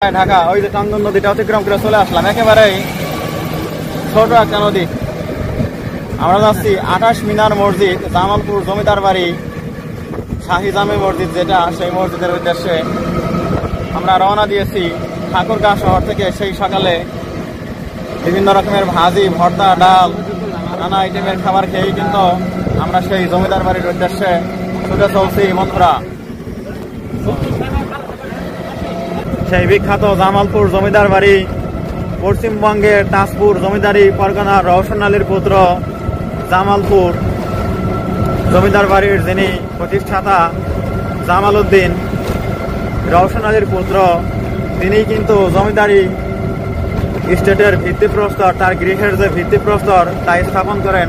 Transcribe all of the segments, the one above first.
ঢাকা ওই যে টাঙ্গন নদীটা অতিক্রম করে চলে আসলাম, একেবারেই ছোট একটা নদী। আমরা যাচ্ছি 28 মিনার মসজিদ, জামালপুর জমিদার বাড়ি, শাহী জামে মসজিদ যেটা, সেই মসজিদের উদ্দেশ্যে আমরা রওনা দিয়েছি ঠাকুরগাঁ শহর থেকে। সেই সকালে বিভিন্ন রকমের ভাজি, ভর্তা, ডাল, নানা আইটেমের খাবার খেয়েই কিন্তু আমরা সেই জমিদার বাড়ির উদ্দেশ্যে ছুটে চলছি বন্ধুরা। সেই বিখ্যাত জামালপুর জমিদার বাড়ি পশ্চিমবঙ্গের তাজপুর জমিদারি পরগনার রওশন আলীর পুত্র জামালপুর জমিদার বাড়ির যিনি প্রতিষ্ঠাতা জামাল উদ্দিন রওশন আলীর পুত্র, তিনি কিন্তু জমিদারি স্টেটের ভিত্তিপ্রস্তর, তার গৃহের যে ভিত্তিপ্রস্তর তা স্থাপন করেন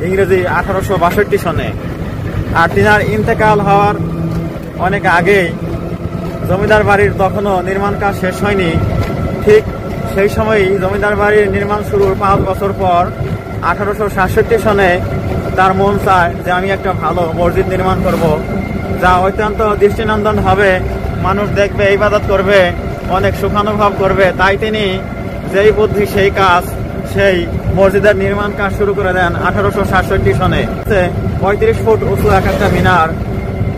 ইংরেজি 1862 সনে। আর তিনার ইন্তেকাল হওয়ার অনেক আগেই জমিদার বাড়ির তখনও নির্মাণ কাজ শেষ হয়নি। ঠিক সেই সময়ই জমিদার বাড়ির নির্মাণ শুরুর 5 বছর পর 1867 সনে তার মন চায় যে আমি একটা ভালো মসজিদ নির্মাণ করব, যা অত্যন্ত দৃষ্টিনন্দন হবে, মানুষ দেখবে, ইবাদত করবে, অনেক সুখানুভব করবে। তাই তিনি যেই বুদ্ধি সেই কাজ, সেই মসজিদের নির্মাণ কাজ শুরু করে দেন 1867 সনে। 35 ফুট উঁচু এক একটা মিনার,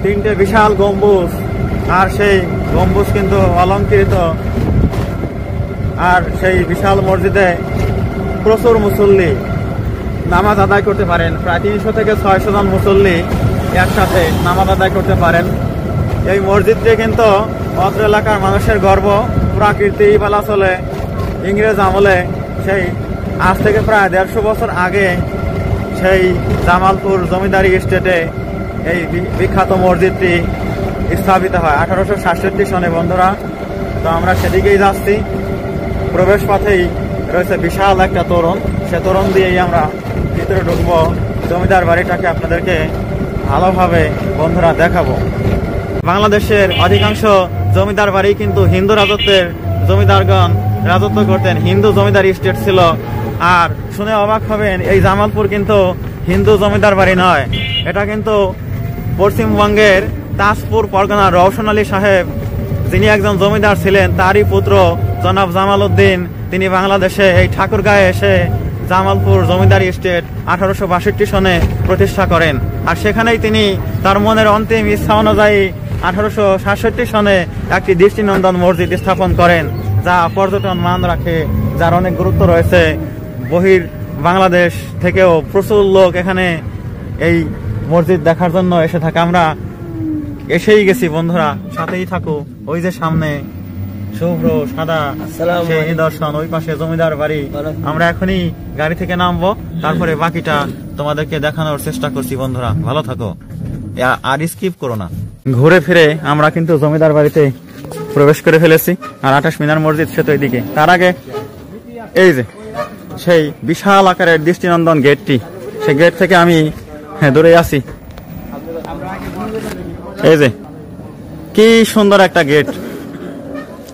3টে বিশাল গম্বুজ, আর সেই গম্বুজ কিন্তু অলঙ্কৃত। আর সেই বিশাল মসজিদে প্রচুর মুসল্লি নামাজ আদায় করতে পারেন। প্রায় 300 থেকে 600 জন মুসল্লি একসাথে নামাজ আদায় করতে পারেন। এই মসজিদটি কিন্তু অত্র এলাকার মানুষের গর্ব। প্রাকৃতি বলা চলে ইংরেজ আমলে, সেই আজ থেকে প্রায় 150 বছর আগে সেই জামালপুর জমিদারি স্টেটে এই বিখ্যাত মসজিদটি স্থাপিত হয় 1867 সনে বন্ধুরা। তো আমরা সেদিকেই যাচ্ছি। প্রবেশ পথেই রয়েছে বিশাল একটা তোরণ, সে তোরণ দিয়েই আমরা ভিতরে ঢুকবো। জমিদার বাড়িটাকে আপনাদেরকে ভালোভাবে বন্ধুরা দেখাবো। বাংলাদেশের অধিকাংশ জমিদার বাড়ি কিন্তু হিন্দু রাজত্বের জমিদারগণ রাজত্ব করতেন, হিন্দু জমিদারি স্টেট ছিল। আর শুনে অবাক হবেন, এই জামালপুর কিন্তু হিন্দু জমিদার বাড়ি নয়, এটা কিন্তু পশ্চিমবঙ্গের তাজপুর পরগনার রওশন আলী সাহেব, যিনি একজন জমিদার ছিলেন, তারই পুত্র জনাব জামাল উদ্দিন, তিনি বাংলাদেশে এই ঠাকুরগাঁয়ে এসে জামালপুর জমিদারি স্টেট 1862 সনে প্রতিষ্ঠা করেন। আর সেখানেই তিনি তার মনের অন্তিম ইচ্ছা অনুযায়ী 1867 সনে একটি দৃষ্টিনন্দন মসজিদ স্থাপন করেন, যা পর্যটন মান রাখে, যার অনেক গুরুত্ব রয়েছে। বহির বাংলাদেশ থেকেও প্রচুর লোক এখানে এই মসজিদ দেখার জন্য এসে থাকে। আমরা এসেই গেছি বন্ধুরা, সাথেই থাকো। ওই যে সামনে শুভ্র সাদা সেই নিদর্শন, ওই পাশে জমিদার বাড়ি। আমরা এখনই গাড়ি থেকে নামবো, তারপরে বাকিটা তোমাদেরকে দেখানোর চেষ্টা করছি বন্ধুরা। ভালো থাকো আর স্কিপ করো না। ঘুরে ফিরে আমরা কিন্তু জমিদার বাড়িতে প্রবেশ করে ফেলেছি। আর 28 মিনার মসজিদ সে তো এইদিকে। তার আগে এই যে সেই বিশাল আকারের দৃষ্টিনন্দন গেটটি, সেই গেট থেকে আমি দূরে আছি। এই যে কি সুন্দর একটা গেট,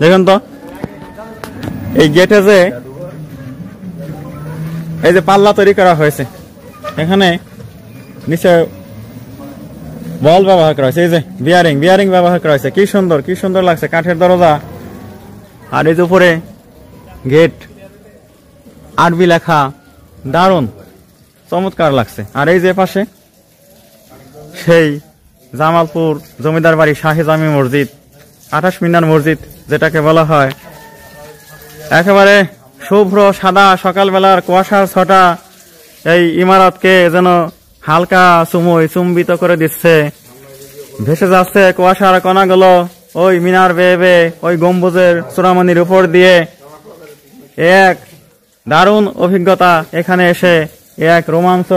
দেখুন তো। এই গেটে যে এই যে পাল্লা তৈরি করা হয়েছে, এখানে নিচে বল ব্যবহার করা হয়েছে, এই যে বিয়ারিং ব্যবহার করা হয়েছে। কি সুন্দর লাগছে, কাঠের দরজা। আর এই যে উপরে গেট, আরবি লেখা, দারুণ চমৎকার লাগছে। আর এই যে পাশে সেই জামালপুর জমিদার বাড়ি শাহী জামি মসজিদ, 28 মিনার মসজিদ যেটাকে বলা হয়। একেবারে শুভ্র সাদা, সকালবেলার কুয়াশার ছটা এই ইমারতকে যেন হালকা চুম্বিত করে দিচ্ছে। ভেসে যাচ্ছে কুয়াশার কণাগুলো ওই মিনার বেয়ে ওই গম্বুজের চূড়ামণির উপর দিয়ে। এক দারুণ অভিজ্ঞতা এখানে এসে, এক রোমাঞ্চ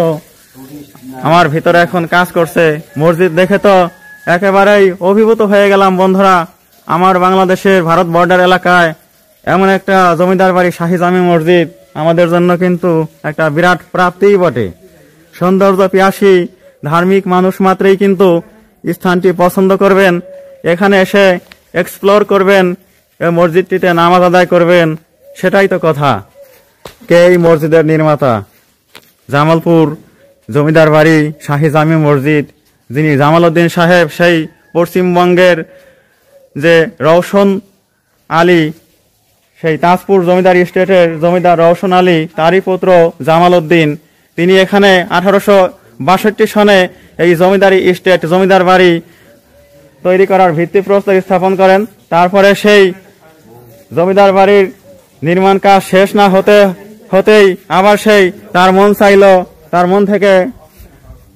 আমার ভিতরে এখন কাজ করছে। মসজিদ দেখে তো একেবারেই অভিভূত হয়ে গেলাম বন্ধুরা। আমার বাংলাদেশের ভারত বর্ডার এলাকায় এমন একটা জমিদার বাড়ি শাহী জামি মসজিদ আমাদের জন্য কিন্তু একটা বিরাট প্রাপ্তিই বটে। সৌন্দর্য পিয়াসী ধার্মিক মানুষ মাত্রই কিন্তু স্থানটি পছন্দ করবেন, এখানে এসে এক্সপ্লোর করবেন, এই মসজিদটিতে নামাজ আদায় করবেন। সেটাই তো কথা। কে এই মসজিদের নির্মাতা? জামালপুর জমিদার বাড়ি শাহী জামি মসজিদ, যিনি জামাল উদ্দিন সাহেব, সেই পশ্চিমবঙ্গের যে রওশন আলী, সেই তাজপুর জমিদার স্টেটের জমিদার রওশন আলী, তারই পুত্র জামাল উদ্দিন, তিনি এখানে 1862 সনে এই জমিদারি স্টেট, জমিদার বাড়ি তৈরি করার ভিত্তিপ্রস্তর স্থাপন করেন। তারপরে সেই জমিদার বাড়ির নির্মাণ কাজ শেষ না হতেই আবার সেই তার মন চাইল, তার মন থেকে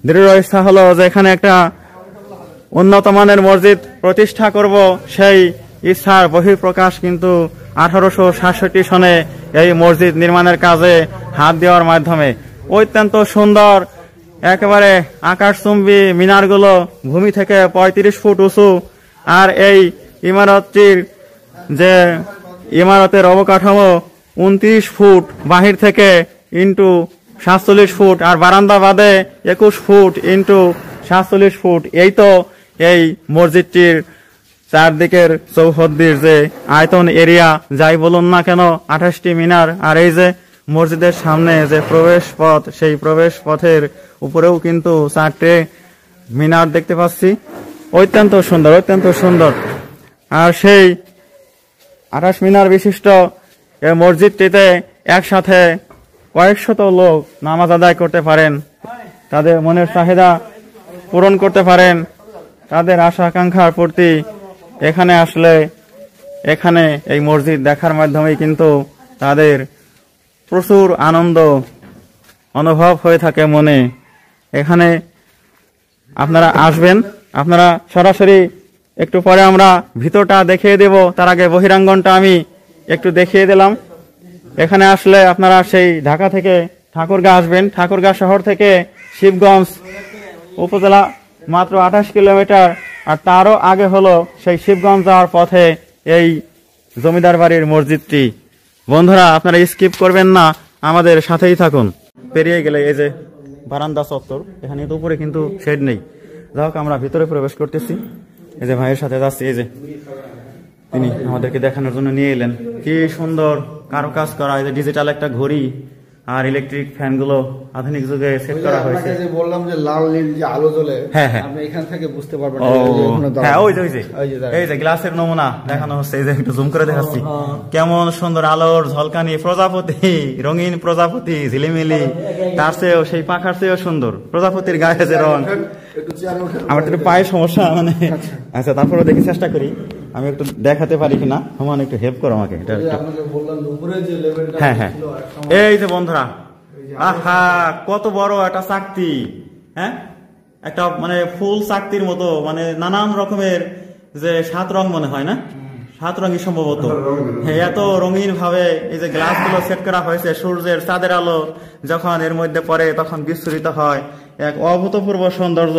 দৃঢ় ইচ্ছা হলো যে এখানে একটা উন্নত মানের মসজিদ প্রতিষ্ঠা করব। সেই ইচ্ছার বহিঃপ্রকাশ কিন্তু 1867 সনে এই মসজিদ নির্মাণের কাজে হাত দেওয়ার মাধ্যমে। অত্যন্ত সুন্দর, একেবারে আকাশচুম্বী মিনারগুলো ভূমি থেকে 35 ফুট উঁচু, আর এই ইমারতটির যে ইমারতের অবকাঠামো 29 ফুট বাহির থেকে ইন্টু 47 ফুট, আর বারান্দা বাদে 21 ফুট ইন্টু 47 ফুট। এই তো এই মসজিদটির চারদিকের চৌহদ্দির যে আয়তন এরিয়া, যাই বলুন না কেন, 28টি মিনার। আর এই যে মসজিদের সামনে যে প্রবেশ পথ, সেই প্রবেশ পথের উপরেও কিন্তু 4টে মিনার দেখতে পাচ্ছি। অত্যন্ত সুন্দর, অত্যন্ত সুন্দর। আর সেই 28 মিনার বিশিষ্ট এই মসজিদটিতে একসাথে কয়েকশত লোক নামাজ আদায় করতে পারেন, তাদের মনের চাহিদা পূরণ করতে পারেন, তাদের আশা আকাঙ্ক্ষার প্রতি এখানে আসলে, এখানে এই মসজিদ দেখার মাধ্যমেই কিন্তু তাদের প্রচুর আনন্দ অনুভব হয়ে থাকে মনে। এখানে আপনারা আসবেন, আপনারা সরাসরি একটু পরে আমরা ভিতরটা দেখিয়ে দেব, তার আগে বহিরাঙ্গনটা আমি একটু দেখিয়ে দিলাম। এখানে আসলে আপনারা সেই ঢাকা থেকে ঠাকুরগাঁ আসবেন, ঠাকুরগাঁ শহর থেকে শিবগঞ্জ উপজেলা মাত্র 28 কিলোমিটার, আর তারও আগে হলো সেই শিবগঞ্জ যাওয়ার পথে এই জমিদার বাড়ির মসজিদটি। বন্ধুরা, আপনারা স্কিপ করবেন না, আমাদের সাথেই থাকুন। পেরিয়ে গেলে এই যে বারান্দা চত্বর, এখানে তো উপরে কিন্তু শেড নেই। যাই হোক, আমরা ভিতরে প্রবেশ করতেছি। এই যে ভাইয়ের সাথে যাচ্ছি, এই যে তিনি আমাদেরকে দেখানোর জন্য নিয়ে এলেন। কি সুন্দর কারুকাজ করা, এই যে ডিজিটাল একটা ঘড়ি আর ইলেকট্রিক ফ্যান গুলো আধুনিক যুগে সেট করা হয়েছে। বললাম যে লাল নীল যে আলো জ্বলে, হ্যাঁ হ্যাঁ, আপনি এখান থেকে বুঝতে পারবেন। হ্যাঁ, ওই যে গ্লাসের নমুনা দেখানো হচ্ছে, এই যে একটু জুম করে দেখাচ্ছি। কেমন সুন্দর আলোর ঝলকানি, প্রজাপতি, রঙিন প্রজাপতি, ঝিলিমিলি, তার চেয়েও সেই পাখার চেয়েও সুন্দর প্রজাপতির গায়ে যে রং। আমার একটু পায়ে সমস্যা, মানে আচ্ছা, তারপরে দেখি চেষ্টা করি আমি একটু দেখাতে পারি কিনা। আমার একটু হেল্প করো আমাকে। হ্যাঁ হ্যাঁ, এই যে বন্ধুরা, আহা কত বড় একটা চাকতি, হ্যাঁ, একটা মানে ফুল চাকতির মতো, মানে নানান রকমের যে 7 রং মনে হয় না, 7 রঙই সম্ভবত। হ্যাঁ, এত রঙিন ভাবে এই যে গ্লাস গুলো সেট করা হয়েছে, সূর্যের চাঁদের আলো যখন এর মধ্যে পড়ে তখন বিস্তৃত হয় এক অভূতপূর্ব সৌন্দর্য,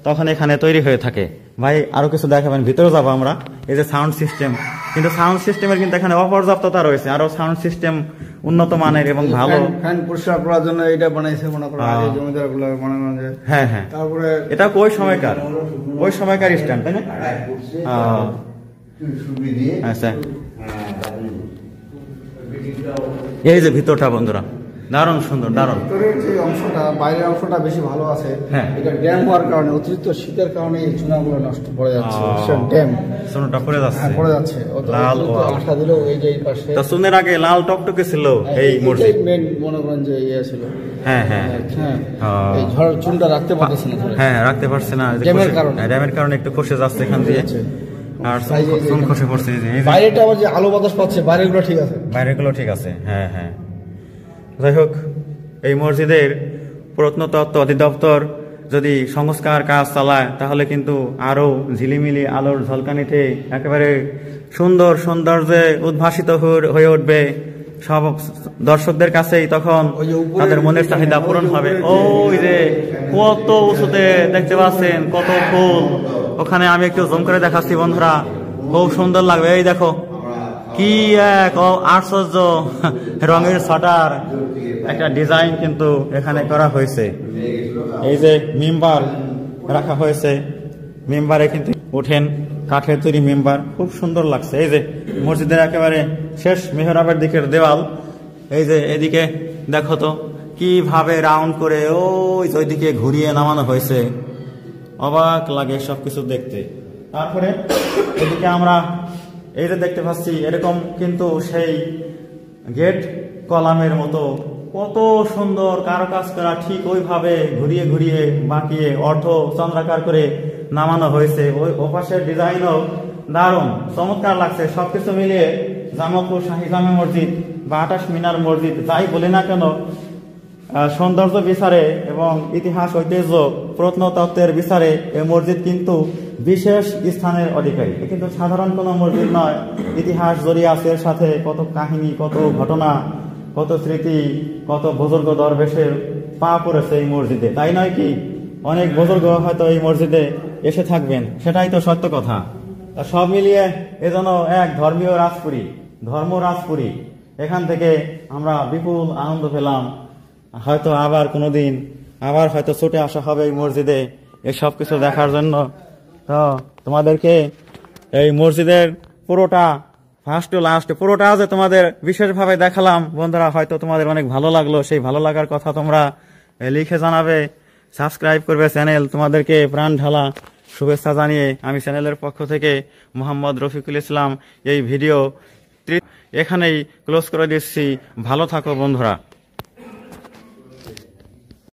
তখন এখানে তৈরি হয়ে থাকে। ভাই আরো কিছু দেখাবেন, ভিতরে যাবো আমরা। এই যে সাউন্ড সিস্টেম, কিন্তু সাউন্ড সিস্টেমের কিন্তু এখানে অপর্যাপ্ততা রয়েছে, আরো সাউন্ড সিস্টেম উন্নত মানের এবং ভালো। ফ্যান পরিষ্কার করার জন্য এটা বানাইছে, মনে করো আগে জমিদার গুলো বানানো যায়। হ্যাঁ হ্যাঁ, তারপরে এটা ওই সময়কার স্ট্যান্ড, তাই না? আচ্ছা, এই যে ভিতরটা বন্ধুরা দারুণ সুন্দর, দারুণ। যে অংশটা, বাইরের অংশটা বেশি ভালো আছে। হ্যাঁ, এটা ড্যাম হওয়ার কারণে, অতিরিক্ত শীতের কারণে এই চুনাগুলো নষ্ট পড়ে যাচ্ছে। ড্যাম চুনটা পড়ে যাচ্ছে, পড়ে যাচ্ছে। লাল আঠা দিলেও এই যে এই পাশে, তা চুনের আগে লাল টকটকে ছিল এই মসজিদ, মেন মনে করেন যে ইয়ে ছিল। হ্যাঁ হ্যাঁ হ্যাঁ, এই ঝড় চুনটা রাখতে পারছে না। হ্যাঁ, রাখতে পারছে না, ড্যামের কারণে একটু খসে যাচ্ছে এখান দিয়ে। আর চুন খসে পড়ছে। বাইরেটা আবার যে আলো বাতাস পাচ্ছে, বাইরেগুলো ঠিক আছে, বাইরেগুলো ঠিক আছে। হ্যাঁ হ্যাঁ, যাই হোক, এই মসজিদের প্রত্নতত্ত্ব অধিদপ্তর যদি সংস্কার কাজ চালায় তাহলে কিন্তু আরো ঝিলিমিলি আলোর ঝলকানিতে একেবারে সুন্দর সৌন্দর্যে উদ্ভাসিত হয়ে উঠবে। সব দর্শকদের কাছেই তখন তাদের মনের চাহিদা পূরণ হবে। ওই যে কত উঁচুতে দেখতে পাচ্ছেন, কত ফুল। ওখানে আমি একটু জুম করে দেখাচ্ছি বন্ধুরা, খুব সুন্দর লাগবে। এই দেখো কি এক আশ্চর্য রঙের ছটার একটা ডিজাইন কিন্তু এখানে করা হয়েছে। এই যে মেম্বার রাখা হয়েছে, মেম্বারে কিন্তু উঠেন, কাঠের তৈরি মেম্বার, খুব সুন্দর লাগছে। এই যে মসজিদের একেবারে শেষ মেহরাবের দিকের দেওয়াল, এই যে এদিকে দেখো তো কিভাবে রাউন্ড করে ওই দিকে ঘুরিয়ে নামানো হয়েছে, অবাক লাগে সবকিছু দেখতে। তারপরে এদিকে আমরা এই যে দেখতে পাচ্ছি এরকম কিন্তু সেই গেট কলামের মতো কত সুন্দর কারুকাজ করা, ঠিক ওইভাবে ঘুরিয়ে ঘুরিয়ে বাঁকিয়ে অর্ধ চন্দ্রাকার করে নামানো হয়েছে। ওই ওপাশের ডিজাইনও দারুণ চমৎকার লাগছে। সবকিছু মিলিয়ে জামালপুর শাহী জামে মসজিদ বা 28 মিনার মসজিদ যাই বলি না কেন, সৌন্দর্য বিচারে এবং ইতিহাস ঐতিহ্য প্রত্নতত্ত্বের বিচারে এই মসজিদ কিন্তু বিশেষ স্থানের অধিকারী। কিন্তু সাধারণ কোনো মসজিদ নয়, ইতিহাস জড়িয়ে আছে এর সাথে, কত কাহিনী, কত ঘটনা, কত স্মৃতি, কত বুজুর্গ দরবেশের পা পড়েছে এই মসজিদে, তাই নয় কি? অনেক বুজুর্গ হয়তো এই মসজিদে এসে থাকবেন, সেটাই তো সত্য কথা। সব মিলিয়ে এজন্য এক ধর্মীয় রাজপুরী, ধর্ম রাজপুরী। এখান থেকে আমরা বিপুল আনন্দ পেলাম। হয়তো আবার কোনোদিন আবার হয়তো ছুটে আসা হবে এই মসজিদে এই সব কিছু দেখার জন্য। তো তোমাদেরকে এই মসজিদের পুরোটা ফার্স্ট টু লাস্ট পুরোটা যে তোমাদের বিশেষভাবে দেখালাম বন্ধুরা, হয়তো তোমাদের অনেক ভালো লাগলো। সেই ভালো লাগার কথা তোমরা লিখে জানাবে, সাবস্ক্রাইব করবে চ্যানেল। তোমাদেরকে প্রাণ ঢালা শুভেচ্ছা জানিয়ে আমি চ্যানেলের পক্ষ থেকে মোহাম্মদ রফিকুল ইসলাম এই ভিডিও এখানেই ক্লোজ করে দিচ্ছি। ভালো থাকো বন্ধুরা।